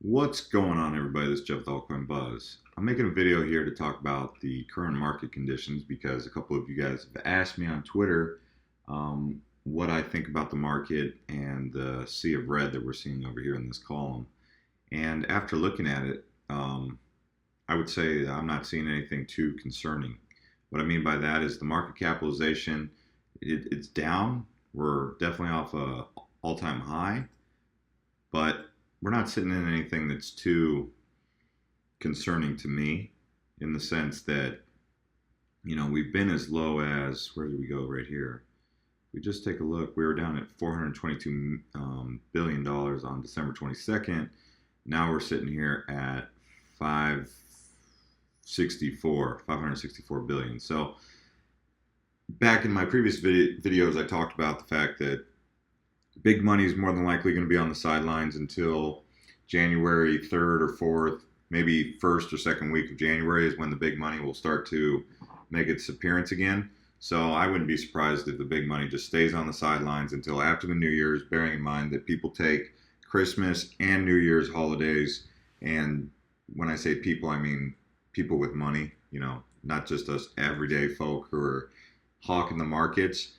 What's going on, everybody? This is Jeff with Altcoin Buzz. I'm making a video here to talk about the current market conditions because a couple of you guys have asked me on Twitter what I think about the market and the sea of red that we're seeing over here in this column. And after looking at it, I would say I'm not seeing anything too concerning. What I mean by that is the market capitalization, it's down. We're definitely off a all-time high, but we're not sitting in anything that's too concerning to me in the sense that, we've been as low as, where did we go right here? We just take a look. We were down at $422 billion on December 22nd. Now we're sitting here at 564 billion. So back in my previous videos, I talked about the fact that big money is more than likely going to be on the sidelines until January 3rd or 4th, maybe first or second week of January is when the big money will start to make its appearance again. So I wouldn't be surprised if the big money just stays on the sidelines until after the New Year's, bearing in mind that people take Christmas and New Year's holidays. And when I say people, I mean people with money, not just us everyday folk who are hawking the markets.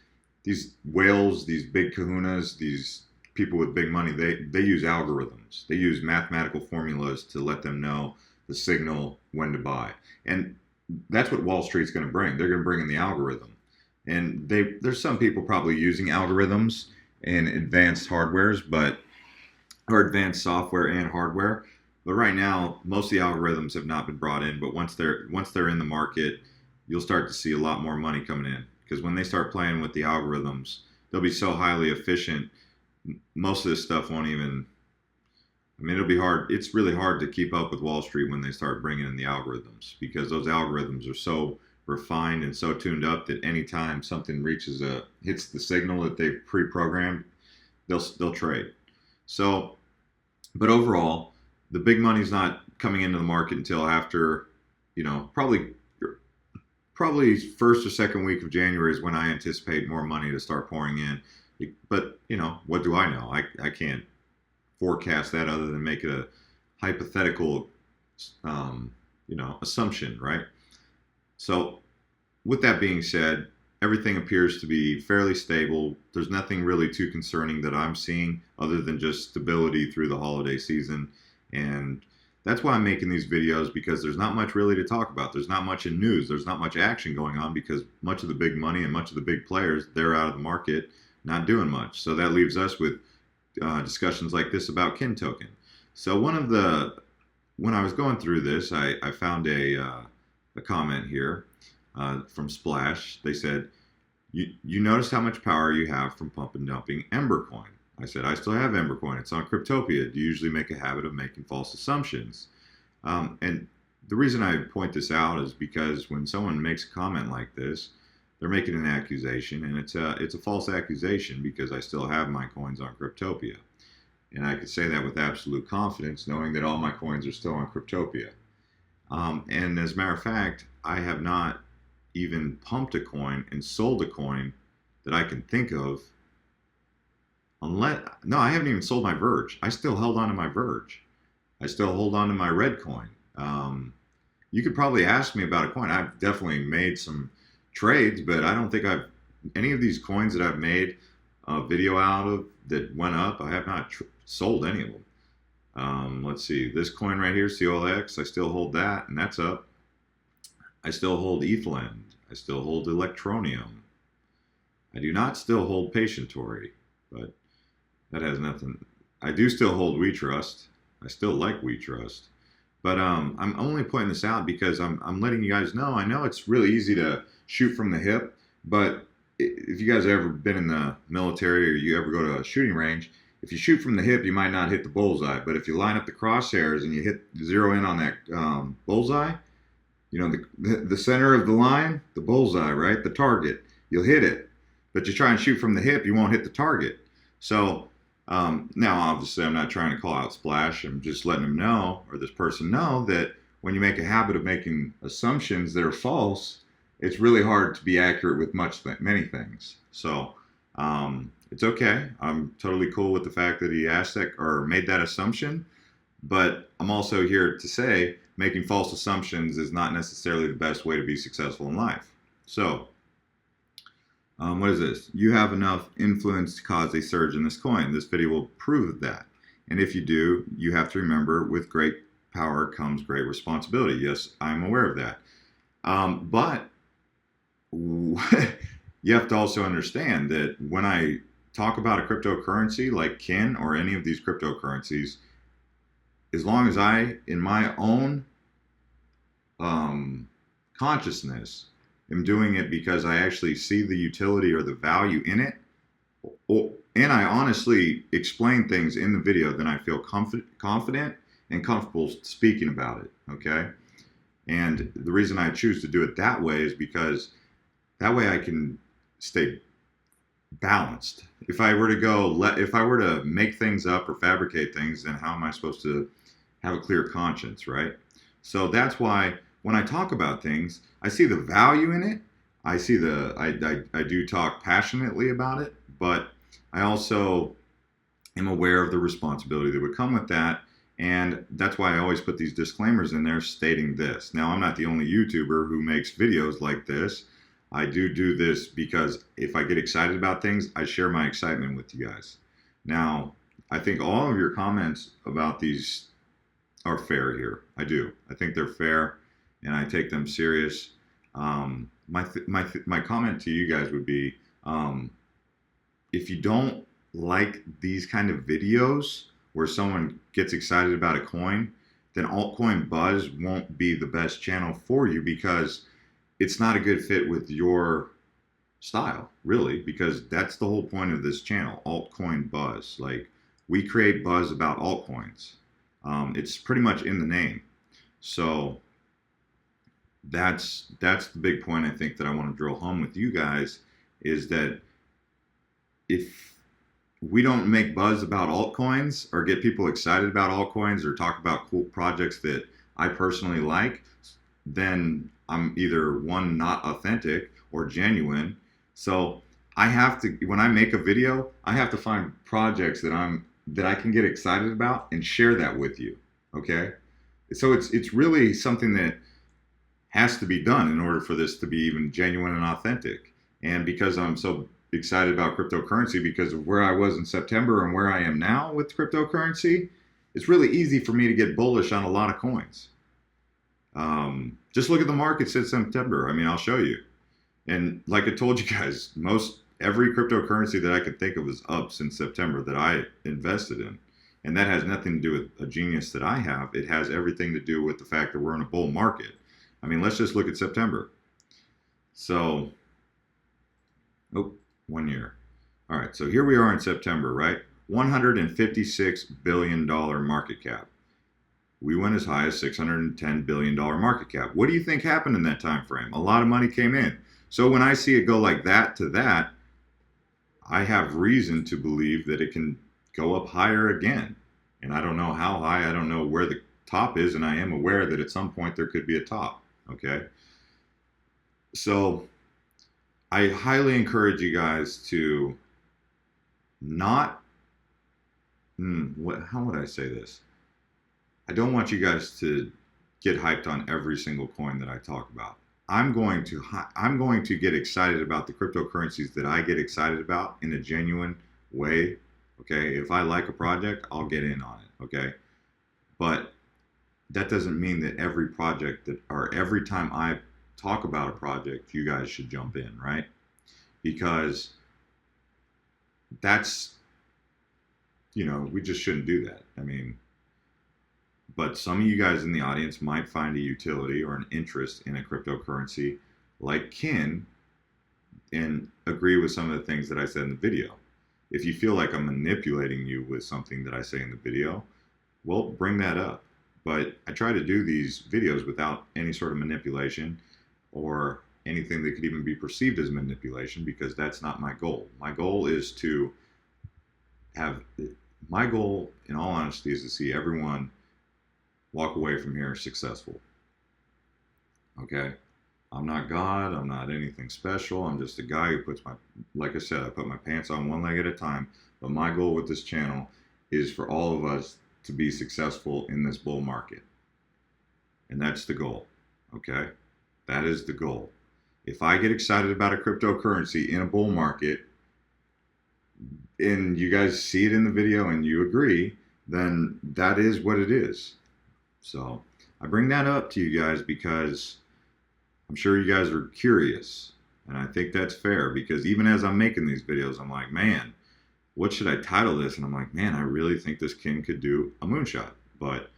These whales, these big kahunas, these people with big money, they use algorithms. They use mathematical formulas to let them know the signal when to buy. And that's what Wall Street's going to bring. They're going to bring in the algorithm. And there's some people probably using algorithms in advanced hardwares, or advanced software and hardware. But right now, most of the algorithms have not been brought in. But once they're in the market, you'll start to see a lot more money coming in. Because when they start playing with the algorithms, they'll be so highly efficient. Most of this stuff won't even. It'll be hard. It's really hard to keep up with Wall Street when they start bringing in the algorithms because those algorithms are so refined and so tuned up that anytime something hits the signal that they've pre-programmed, they'll trade. So, but overall, the big money's not coming into the market until after, probably first or second week of January is when I anticipate more money to start pouring in. But, what do I know? I can't forecast that other than make it a hypothetical, assumption, right? So with that being said, everything appears to be fairly stable. There's nothing really too concerning that I'm seeing other than just stability through the holiday season. And that's why I'm making these videos, because there's not much really to talk about. There's not much in news. There's not much action going on because much of the big money and much of the big players, they're out of the market, not doing much. So that leaves us with discussions like this about Kin Token. So when I was going through this, I found a comment here from Splash. They said, you notice how much power you have from pump and dumping Ember Coin. I said, I still have Embercoin. It's on Cryptopia. Do you usually make a habit of making false assumptions? And the reason I point this out is because when someone makes a comment like this, they're making an accusation, and it's a false accusation because I still have my coins on Cryptopia. And I could say that with absolute confidence, knowing that all my coins are still on Cryptopia. And as a matter of fact, I have not even pumped a coin and sold a coin that I can think of. No, I haven't even sold my Verge. I still held on to my Verge. I still hold on to my red coin. You could probably ask me about a coin. I've definitely made some trades, but I don't think any of these coins that I've made a video out of that went up, I have not sold any of them. Let's see, this coin right here, COLX, I still hold that, and that's up. I still hold ETHLend. I still hold Electroneum. I do not still hold Patientory, but that has nothing. I do still hold WeTrust. I still like WeTrust. But I'm only pointing this out because I'm letting you guys know. I know it's really easy to shoot from the hip, but if you guys have ever been in the military or you ever go to a shooting range, if you shoot from the hip, you might not hit the bullseye. But if you line up the crosshairs and you zero in on that bullseye, the center of the line, the bullseye, right? The target, you'll hit it. But you try and shoot from the hip, you won't hit the target. So now, obviously, I'm not trying to call out Splash. I'm just letting them know, or this person know, that when you make a habit of making assumptions that are false, it's really hard to be accurate with many things. So it's okay. I'm totally cool with the fact that he asked that or made that assumption. But I'm also here to say making false assumptions is not necessarily the best way to be successful in life. So, what is this? You have enough influence to cause a surge in this coin. This video will prove that. And if you do, you have to remember with great power comes great responsibility. Yes, I'm aware of that. But you have to also understand that when I talk about a cryptocurrency like Kin or any of these cryptocurrencies, as long as I, in my own consciousness, am doing it because I actually see the utility or the value in it, and I honestly explain things in the video, then I feel confident and comfortable speaking about it, okay? And the reason I choose to do it that way is because that way I can stay balanced. If I were to make things up or fabricate things, then how am I supposed to have a clear conscience, right? So that's why when I talk about things, I see the value in it. I do talk passionately about it, but I also am aware of the responsibility that would come with that. And that's why I always put these disclaimers in there stating this. Now, I'm not the only YouTuber who makes videos like this. I do this because if I get excited about things, I share my excitement with you guys. Now, I think all of your comments about these are fair here. I do. I think they're fair, and I take them serious. My comment to you guys would be, if you don't like these kind of videos where someone gets excited about a coin, then Altcoin Buzz won't be the best channel for you because it's not a good fit with your style, really, because that's the whole point of this channel, Altcoin Buzz. Like, we create buzz about altcoins. It's pretty much in the name. So that's the big point I think that I want to drill home with you guys, is that if we don't make buzz about altcoins or get people excited about altcoins or talk about cool projects that I personally like, then I'm either one, not authentic, or genuine. So I have to, when I make a video, I have to find projects that I can get excited about and share that with you. Okay? So it's really something that has to be done in order for this to be even genuine and authentic. And because I'm so excited about cryptocurrency because of where I was in September and where I am now with cryptocurrency, it's really easy for me to get bullish on a lot of coins. Just look at the market since September. I mean, I'll show you. And like I told you guys, every cryptocurrency that I could think of is up since September that I invested in. And that has nothing to do with a genius that I have. It has everything to do with the fact that we're in a bull market. I mean, let's just look at September. So, 1 year. All right, so here we are in September, right? $156 billion market cap. We went as high as $610 billion market cap. What do you think happened in that time frame? A lot of money came in. So when I see it go like that to that, I have reason to believe that it can go up higher again. And I don't know how high, I don't know where the top is, and I am aware that at some point there could be a top, okay? So I highly encourage you guys to not, how would I say this? I don't want you guys to get hyped on every single coin that I talk about. I'm going to get excited about the cryptocurrencies that I get excited about in a genuine way. Okay, if I like a project, I'll get in on it. Okay, but that doesn't mean that every project or every time I talk about a project, you guys should jump in, right? Because that's, we just shouldn't do that. I mean, but some of you guys in the audience might find a utility or an interest in a cryptocurrency like Kin and agree with some of the things that I said in the video. If you feel like I'm manipulating you with something that I say in the video, well, bring that up. But I try to do these videos without any sort of manipulation or anything that could even be perceived as manipulation, because that's not my goal. My goal, in all honesty, is to see everyone walk away from here successful. Okay? I'm not God. I'm not anything special. I'm just a guy who like I said, I put my pants on one leg at a time. But my goal with this channel is for all of us to be successful in this bull market. And that's the goal. Okay? That is the goal. If I get excited about a cryptocurrency in a bull market, and you guys see it in the video and you agree, then that is what it is. So I bring that up to you guys because I'm sure you guys are curious. And I think that's fair, because even as I'm making these videos, I'm like, man, what should I title this? And I'm like, man, I really think this king could do a moonshot. But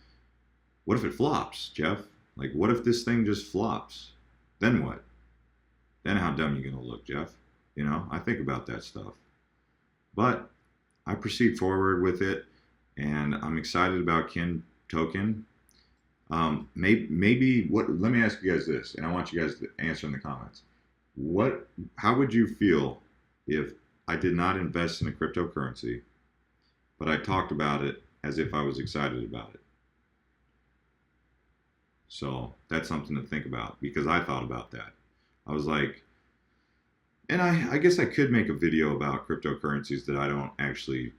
what if it flops, Jeff? Like, what if this thing just flops? Then what? Then how dumb are you going to look, Jeff? You know, I think about that stuff. But I proceed forward with it, and I'm excited about Kin Token. Maybe what? Let me ask you guys this, and I want you guys to answer in the comments. How would you feel if I did not invest in a cryptocurrency, but I talked about it as if I was excited about it? So that's something to think about, because I thought about that. I was like, and I guess I could make a video about cryptocurrencies that I don't actually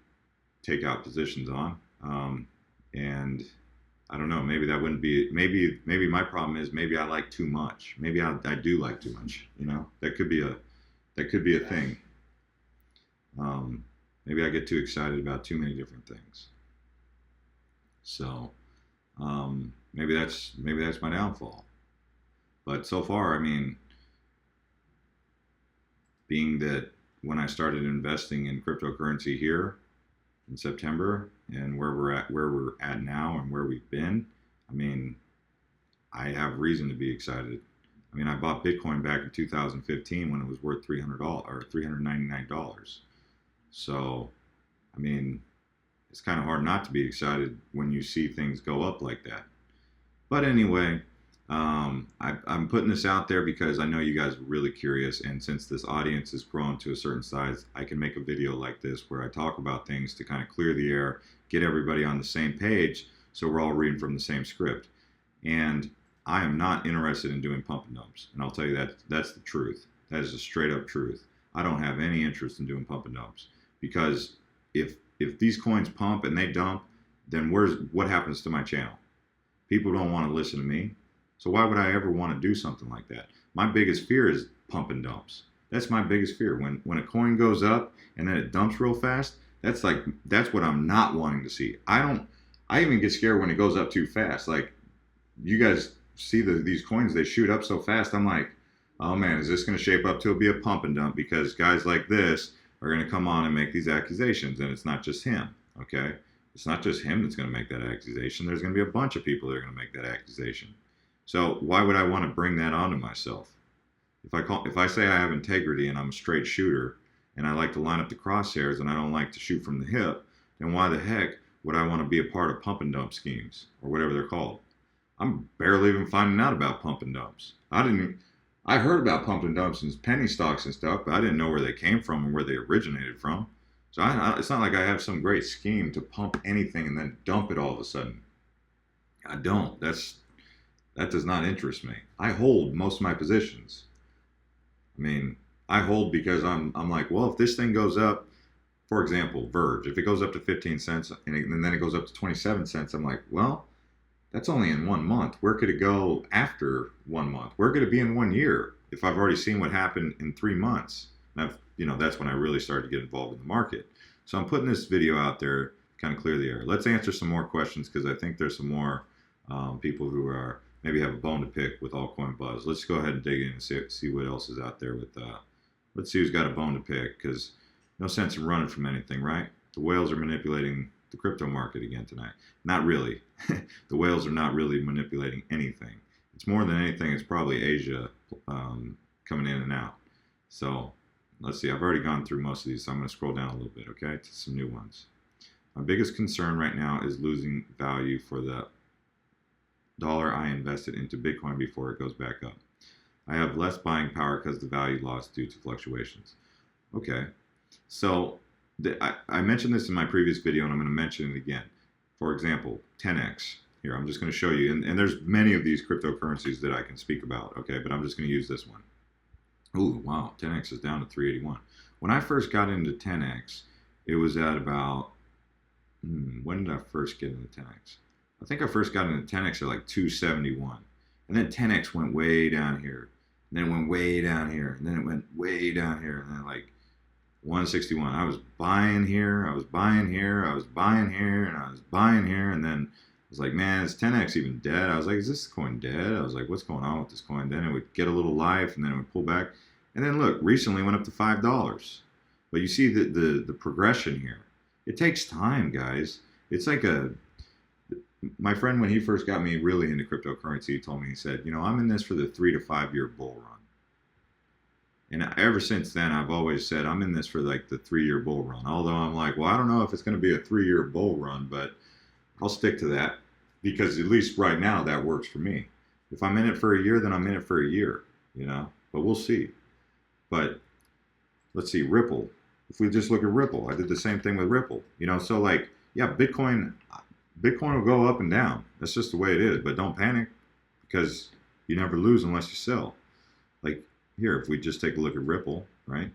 take out positions on. And I don't know, maybe that wouldn't be, maybe my problem is maybe I like too much. Maybe I do like too much, you know, that could be a thing. Maybe I get too excited about too many different things. So, maybe that's my downfall. But so far, I mean, being that when I started investing in cryptocurrency here in September, and where we're at now and where we've been, I mean, I have reason to be excited. I mean, I bought Bitcoin back in 2015 when it was worth $300 or $399. So, I mean, it's kind of hard not to be excited when you see things go up like that. But anyway, I'm putting this out there because I know you guys are really curious, and since this audience has grown to a certain size, I can make a video like this where I talk about things to kind of clear the air, get everybody on the same page, so we're all reading from the same script. And I am not interested in doing pump and dumps, and I'll tell you that's the truth. That is a straight up truth. I don't have any interest in doing pump and dumps, because if these coins pump and they dump, then what happens to my channel? People don't want to listen to me. So why would I ever want to do something like that? My biggest fear is pump and dumps. That's my biggest fear. When a coin goes up and then it dumps real fast, that's what I'm not wanting to see. I even get scared when it goes up too fast. Like, you guys see these coins, they shoot up so fast. I'm like, oh man, is this going to shape up to be a pump and dump? Because guys like this are going to come on and make these accusations, and it's not just him, okay? It's not just him that's going to make that accusation. There's going to be a bunch of people that are going to make that accusation. So why would I want to bring that onto myself? If I say I have integrity and I'm a straight shooter and I like to line up the crosshairs and I don't like to shoot from the hip, then why the heck would I want to be a part of pump and dump schemes, or whatever they're called? I'm barely even finding out about pump and dumps. I heard about pump and dumps and penny stocks and stuff, but I didn't know where they came from and where they originated from. So it's not like I have some great scheme to pump anything and then dump it all of a sudden. I don't. That does not interest me. I hold most of my positions. I mean, I hold because I'm like, well, if this thing goes up, for example, Verge, if it goes up to 15 cents and then it goes up to 27 cents, I'm like, well, that's only in 1 month. Where could it go after 1 month? Where could it be in 1 year if I've already seen what happened in 3 months? And that's when I really started to get involved in the market. So I'm putting this video out there to kind of clear the air. Let's answer some more questions, because I think there's some more people who are maybe have a bone to pick with Altcoin Buzz. Let's go ahead and dig in and see what else is out there with. Let's see who's got a bone to pick, because no sense in running from anything, right? The whales are manipulating the crypto market again tonight. Not really. The whales are not really manipulating anything. It's more than anything, it's probably Asia coming in and out. So let's see. I've already gone through most of these, so I'm going to scroll down a little bit, okay, to some new ones. My biggest concern right now is losing value for the dollar I invested into Bitcoin before it goes back up. I have less buying power because the value lost due to fluctuations. Okay, so I mentioned this in my previous video, and I'm going to mention it again. For example, 10x. Here, I'm just going to show you, and there's many of these cryptocurrencies that I can speak about, okay, but I'm just going to use this one. Ooh, wow, 10x is down to 381. When I first got into 10x, it was at about When did I first get into 10x? I think I first got into 10x at like 271, and then 10x went way down here, and then it went way down here, and then it went way down here, and then like 161. I was buying here, I was buying here, I was buying here, and I was buying here, and then I was like, man, is 10x even dead? I was like, is this coin dead? I was like, what's going on with this coin? Then it would get a little life, and then it would pull back, and then look, recently it went up to $5. But you see the progression here. It takes time, guys. It's like my friend, when he first got me really into cryptocurrency, he told me, he said, I'm in this for the 3 to 5 year bull run. And ever since then, I've always said I'm in this for like the 3 year bull run. Although I'm like, well, I don't know if it's going to be a 3 year bull run, but I'll stick to that because at least right now that works for me. If I'm in it for a year, then I'm in it for a year, but we'll see. But let's see, Ripple. If we just look at Ripple, I did the same thing with Ripple, so like, yeah, Bitcoin will go up and down. That's just the way it is, but don't panic because you never lose unless you sell. Like here, if we just take a look at Ripple, right?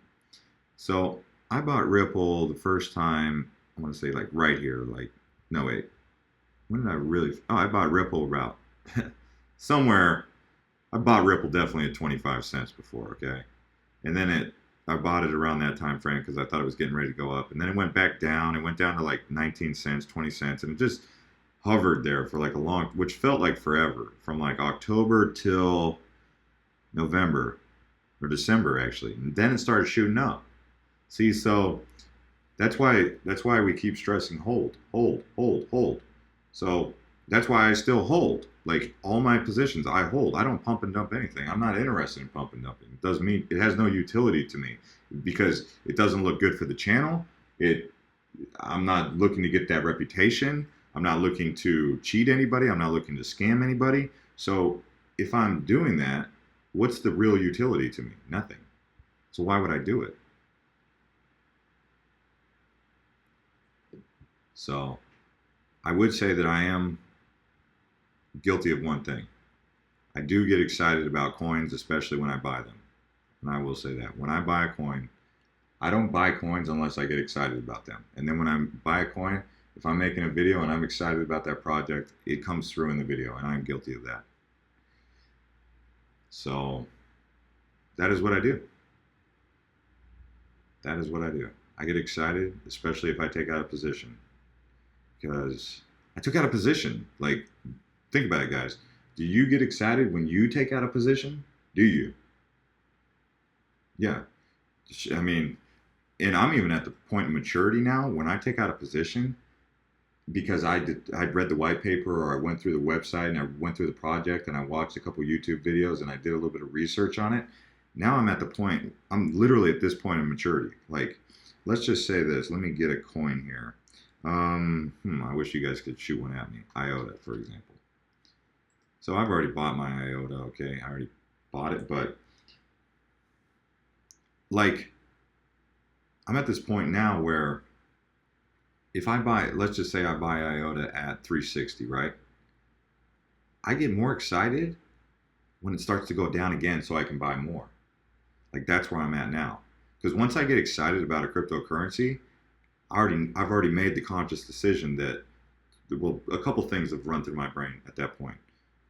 So I bought Ripple the first time, I want to say like right here, like, no, wait, when did I really, I bought Ripple about somewhere, I bought Ripple definitely at 25 cents before, okay? And then I bought it around that time frame because I thought it was getting ready to go up. And then it went back down. It went down to like 19 cents, 20 cents, and it just hovered there for like which felt like forever, from like October till November or December actually. And then it started shooting up. See, so that's why we keep stressing hold, hold, hold, hold. So that's why I still hold. Like all my positions, I hold. I don't pump and dump anything. I'm not interested in pump and dumping. It doesn't mean it has no utility to me because it doesn't look good for the channel. I'm not looking to get that reputation. I'm not looking to cheat anybody. I'm not looking to scam anybody. So if I'm doing that, what's the real utility to me? Nothing. So why would I do it? So I would say that I am guilty of one thing. I do get excited about coins, especially when I buy them. And I will say that. When I buy a coin, I don't buy coins unless I get excited about them. And then when I buy a coin, if I'm making a video and I'm excited about that project, it comes through in the video, and I'm guilty of that. So that is what I do. That is what I do. I get excited, especially if I take out a position. Because I took out a position. Like, think about it, guys. Do you get excited when you take out a position? Do you? Yeah. I mean, and I'm even at the point of maturity now when I take out a position because I'd read the white paper or I went through the website and I went through the project and I watched a couple YouTube videos and I did a little bit of research on it. Now I'm at the point, I'm literally at this point of maturity. Like, let's just say this. Let me get a coin here. I wish you guys could shoot one at me. IOTA, for example. So I've already bought my IOTA, okay? I already bought it, but like, I'm at this point now where if I buy, let's just say I buy IOTA at 360, right? I get more excited when it starts to go down again so I can buy more. Like, that's where I'm at now. Because once I get excited about a cryptocurrency, I've already made the conscious decision that, well, a couple things have run through my brain at that point.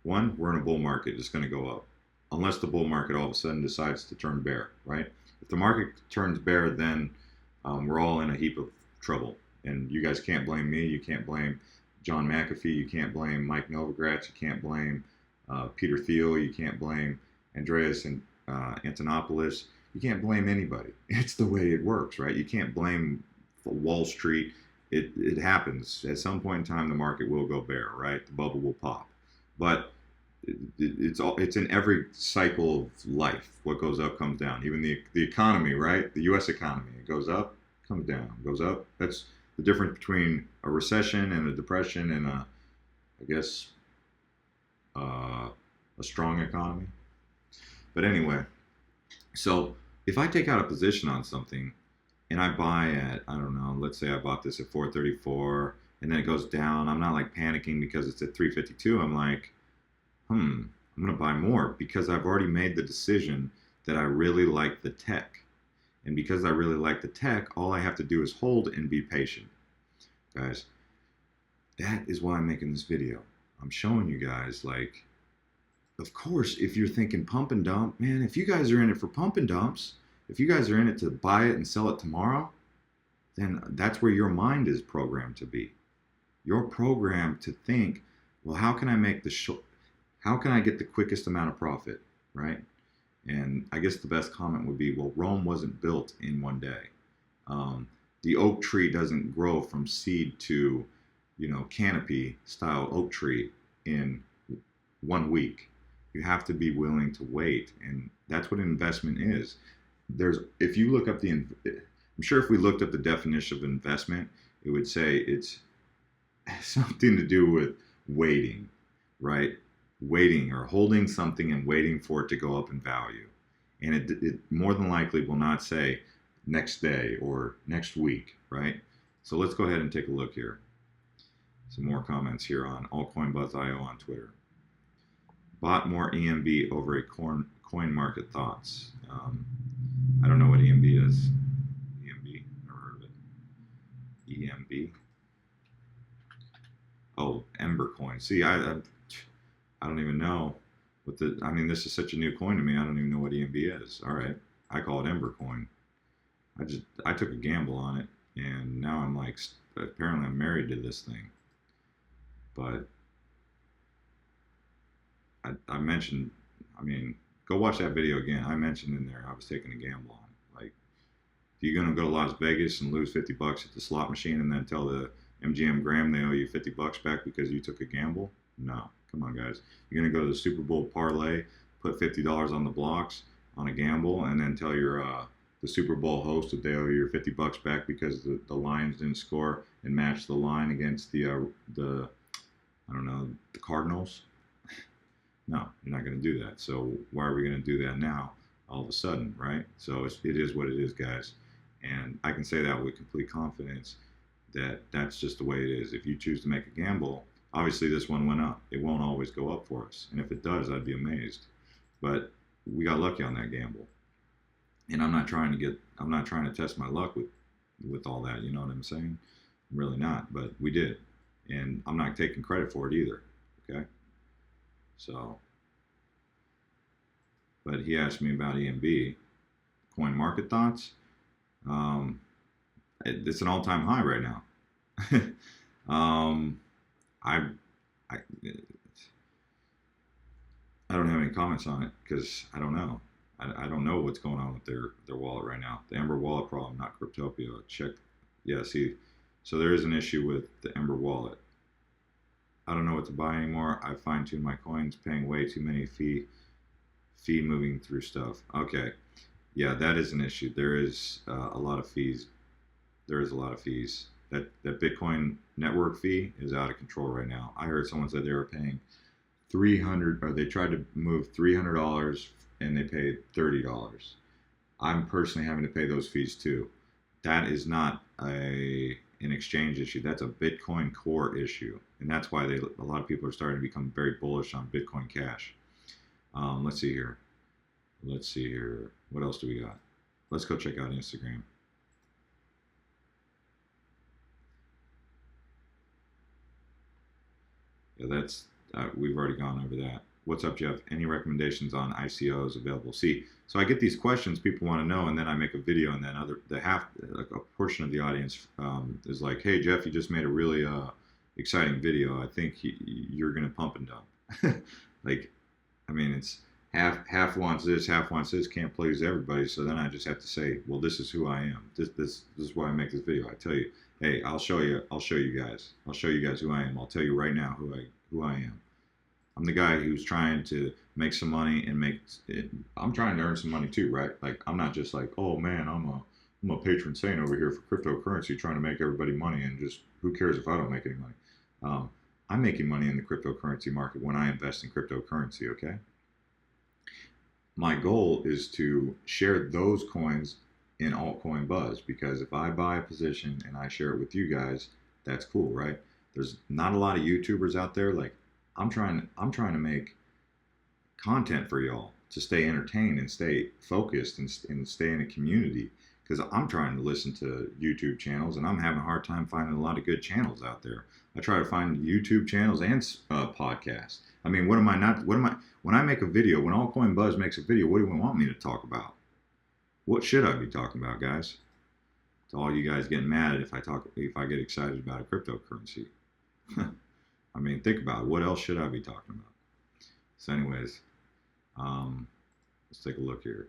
One, we're in a bull market, it's going to go up. Unless the bull market all of a sudden decides to turn bear, right? If the market turns bear, then we're all in a heap of trouble. And you guys can't blame me. You can't blame John McAfee. You can't blame Mike Novogratz. You can't blame Peter Thiel. You can't blame Andreas and Antonopoulos. You can't blame anybody. It's the way it works, right? You can't blame Wall Street. It happens. At some point in time, the market will go bear, right? The bubble will pop. But it's in every cycle of life. What goes up comes down. Even the economy, right? The U.S. economy, it goes up, comes down, goes up. That's the difference between a recession and a depression and I guess, a strong economy. But anyway, so if I take out a position on something and I buy at, I don't know, let's say I bought this at 434 and then it goes down, I'm not like panicking because it's at 352. I'm like, I'm going to buy more because I've already made the decision that I really like the tech. And because I really like the tech, all I have to do is hold and be patient, guys. That is why I'm making this video. I'm showing you guys, like, of course, if you're thinking pump and dump, man, if you guys are in it for pump and dumps, if you guys are in it to buy it and sell it tomorrow, then that's where your mind is programmed to be. You're programmed to think, well, how can I make how can I get the quickest amount of profit, right? And I guess the best comment would be, well, Rome wasn't built in one day. The oak tree doesn't grow from seed to, canopy style oak tree in 1 week. You have to be willing to wait, and that's what an investment is. If you look up I'm sure if we looked up the definition of investment, it would say it's something to do with waiting, right? Waiting or holding something and waiting for it to go up in value. And it more than likely will not say next day or next week, right? So let's go ahead and take a look here. Some more comments here on AltcoinBuzz.io on Twitter. Bought more EMB over a coin market thoughts. I don't know what EMB is. EMB, never heard of it. EMB. Oh, Ember coin. See, I don't even know what this is such a new coin to me. I don't even know what EMB is. All right, I call it Ember coin. I took a gamble on it, and now I'm like, apparently I'm married to this thing. But I mentioned, go watch that video again. I mentioned in there I was taking a gamble on it. Like, if you're gonna go to Las Vegas and lose $50 at the slot machine and then tell the MGM Graham they owe you $50 back because you took a gamble? No, come on, guys. You're gonna go to the Super Bowl parlay, put $50 on the blocks on a gamble, and then tell your the Super Bowl host that they owe you your $50 back because the Lions didn't score and match the line against the I don't know, the Cardinals? No, you're not going to do that. So why are we going to do that now all of a sudden, right? So it is what it is, guys. And I can say that with complete confidence that that's just the way it is. If you choose to make a gamble, obviously this one went up. It won't always go up for us. And if it does, I'd be amazed. But we got lucky on that gamble. And I'm not trying to test my luck with all that, you know what I'm saying? I'm really not, but we did. And I'm not taking credit for it either, okay? So, but he asked me about EMB, coin market thoughts. It's an all-time high right now. I, I, I don't have any comments on it because I don't know. I don't know what's going on with their wallet right now. The Ember wallet problem, not Cryptopia. Check. Yeah, see, so there is an issue with the Ember wallet. I don't know what to buy anymore. I fine-tuned my coins, paying way too many fee moving through stuff. Okay, yeah, that is an issue. There is a lot of fees. There is a lot of fees. That Bitcoin network fee is out of control right now. I heard someone said they were paying $300, or they tried to move $300 and they paid $30. I'm personally having to pay those fees too. That is not an exchange issue. That's a Bitcoin core issue, and that's why a lot of people are starting to become very bullish on Bitcoin Cash. Let's see here. What else do we got? Let's go check out Instagram. Yeah, that's we've already gone over that. What's up, Jeff? Any recommendations on ICOs available? See, so I get these questions people want to know, and then I make a video, and then a portion of the audience is like, "Hey, Jeff, you just made a really exciting video. I think you're gonna pump and dump." Like, it's half wants this, half wants this. Can't please everybody, so then I just have to say, "Well, this is who I am. This is why I make this video." I tell you, "Hey, I'll show you guys. I'll show you guys who I am. I'll tell you right now who I am." I'm the guy who's trying to make some money and I'm trying to earn some money too, right? Like, I'm not just like, oh man, I'm a patron saint over here for cryptocurrency trying to make everybody money and just who cares if I don't make any money. I'm making money in the cryptocurrency market when I invest in cryptocurrency, okay? My goal is to share those coins in Altcoin Buzz, because if I buy a position and I share it with you guys, that's cool, right? There's not a lot of YouTubers out there. Like, I'm trying to make content for y'all to stay entertained and stay focused and stay in a community. because I'm trying to listen to YouTube channels and I'm having a hard time finding a lot of good channels out there. I try to find YouTube channels and podcasts. I mean, what am I not? What am I? When I make a video, when Altcoin Buzz makes a video, what do you want me to talk about? What should I be talking about, guys? To all you guys getting mad if I get excited about a cryptocurrency. I mean, think about it. What else should I be talking about? So, anyways, let's take a look here.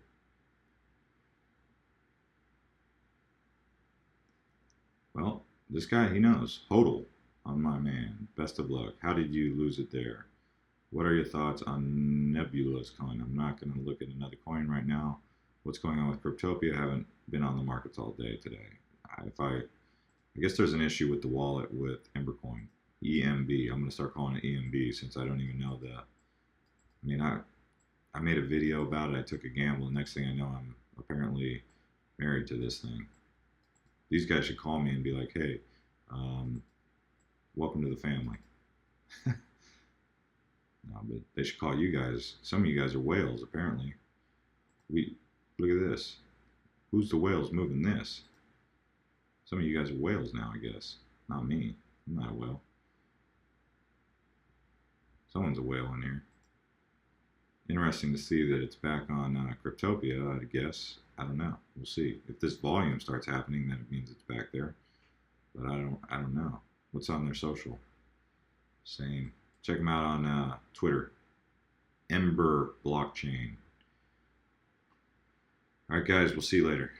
Well, this guy, he knows. HODL on my man. Best of luck. How did you lose it there? What are your thoughts on Nebula's coin? I'm not going to look at another coin right now. What's going on with Cryptopia? I haven't been on the markets all day today. I guess there's an issue with the wallet with Embercoin. EMB. I'm going to start calling it EMB since I don't even know I made a video about it. I took a gamble. The next thing I know, I'm apparently married to this thing. These guys should call me and be like, hey, welcome to the family. No, but they should call you guys. Some of you guys are whales, apparently. Look at this. Who's the whales moving this? Some of you guys are whales now, I guess. Not me. I'm not a whale. Someone's a whale in here. Interesting to see that it's back on Cryptopia, I guess. I don't know. We'll see. If this volume starts happening, then it means it's back there. But I don't know. What's on their social? Same. Check them out on Twitter. Ember Blockchain. All right, guys. We'll see you later.